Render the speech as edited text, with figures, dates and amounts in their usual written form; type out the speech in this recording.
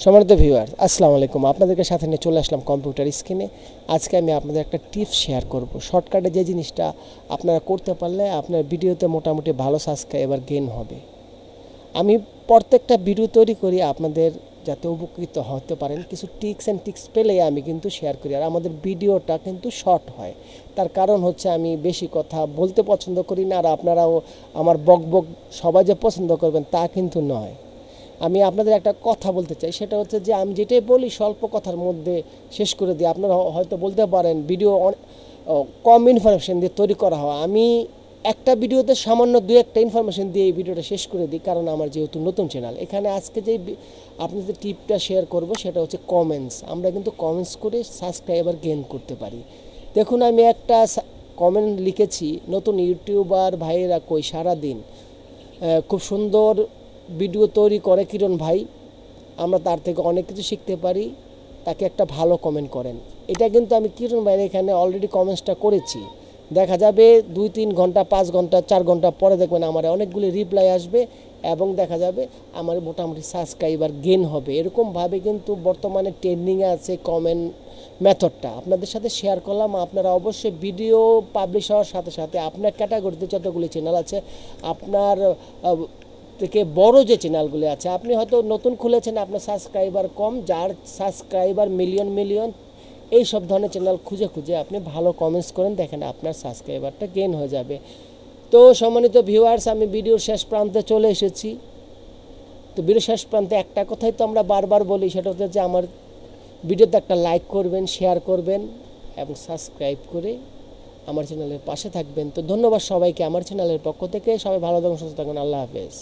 সম্মানিত ভিউয়ার্স, আসসালামু আলাইকুম। আপনাদেরকে সাথে নিয়ে চলে আসলাম কম্পিউটার স্ক্রিনে। আজকে আমি আপনাদের একটা টিপস শেয়ার করব। শর্টকাটে যে জিনিসটা আপনারা করতে পারলে আপনার ভিডিওতে মোটামুটি ভালো সাবস্ক্রাইবার গেইন হবে। আমি প্রত্যেকটা ভিডিও তৈরি করি আপনাদের যাতে উপকৃত হতে পারেন, কিছু টিক্স পেলে আমি কিন্তু শেয়ার করি। আর আমাদের ভিডিওটা কিন্তু শর্ট হয়, তার কারণ হচ্ছে আমি বেশি কথা বলতে পছন্দ করি না। আর আপনারাও আমার বক সবাই যে পছন্দ করবেন তা কিন্তু নয়। আমি আপনাদের একটা কথা বলতে চাই, সেটা হচ্ছে যে আমি যেটাই বলি স্বল্প কথার মধ্যে শেষ করে দিই। আপনারা হয়তো বলতে পারেন ভিডিও কম ইনফরমেশন দিয়ে তৈরি করা হয়। আমি একটা ভিডিওতে সামান্য দু একটা ইনফরমেশন দিয়ে এই ভিডিওটা শেষ করে দিই, কারণ আমার যেহেতু নতুন চ্যানেল। এখানে আজকে যে আপনাদের টিপটা শেয়ার করব সেটা হচ্ছে কমেন্টস। আমরা কিন্তু কমেন্টস করে সাবস্ক্রাইবার গেইন করতে পারি। দেখুন, আমি একটা কমেন্ট লিখেছি, নতুন ইউটিউবার ভাইয়েরা কই সারাদিন খুব সুন্দর ভিডিও তৈরি করে কিরণ ভাই, আমরা তার থেকে অনেক কিছু শিখতে পারি, তাকে একটা ভালো কমেন্ট করেন। এটা কিন্তু আমি কিরণ ভাইয়ের এখানে অলরেডি কমেন্টসটা করেছি। দেখা যাবে 2-3 ঘন্টা 5 ঘন্টা 4 ঘন্টা পরে দেখবেন আমার অনেকগুলি রিপ্লাই আসবে এবং দেখা যাবে আমার মোটামুটি সাবস্ক্রাইবার গেইন হবে। এরকমভাবে কিন্তু বর্তমানে ট্রেন্ডিংয়ে আছে কমেন্ট মেথডটা, আপনাদের সাথে শেয়ার করলাম। আপনারা অবশ্যই ভিডিও পাবলিশ হওয়ার সাথে সাথে আপনার ক্যাটাগরিতে যতগুলি চ্যানেল আছে, আপনার থেকে বড় যে চ্যানেলগুলি আছে, আপনি হয়তো নতুন খুলেছেন, আপনার সাবস্ক্রাইবার কম, যার সাবস্ক্রাইবার মিলিয়ন এই সব ধরনের চ্যানেল খুঁজে আপনি ভালো কমেন্টস করেন, দেখেন আপনার সাবস্ক্রাইবারটা গেইন হয়ে যাবে। তো সম্মানিত ভিউয়ার্স, আমি ভিডিওর শেষ প্রান্তে চলে এসেছি। তো ভিডিওর শেষ প্রান্তে একটা কথাই তো আমরা বারবার বলি, সেটা হচ্ছে যে আমার ভিডিওতে একটা লাইক করবেন, শেয়ার করবেন এবং সাবস্ক্রাইব করে আমার চ্যানেলের পাশে থাকবেন। তো ধন্যবাদ সবাইকে আমার চ্যানেলের পক্ষ থেকে। সবাই ভালো থাকুন, সুস্থ থাকুন। আল্লাহ হাফেজ।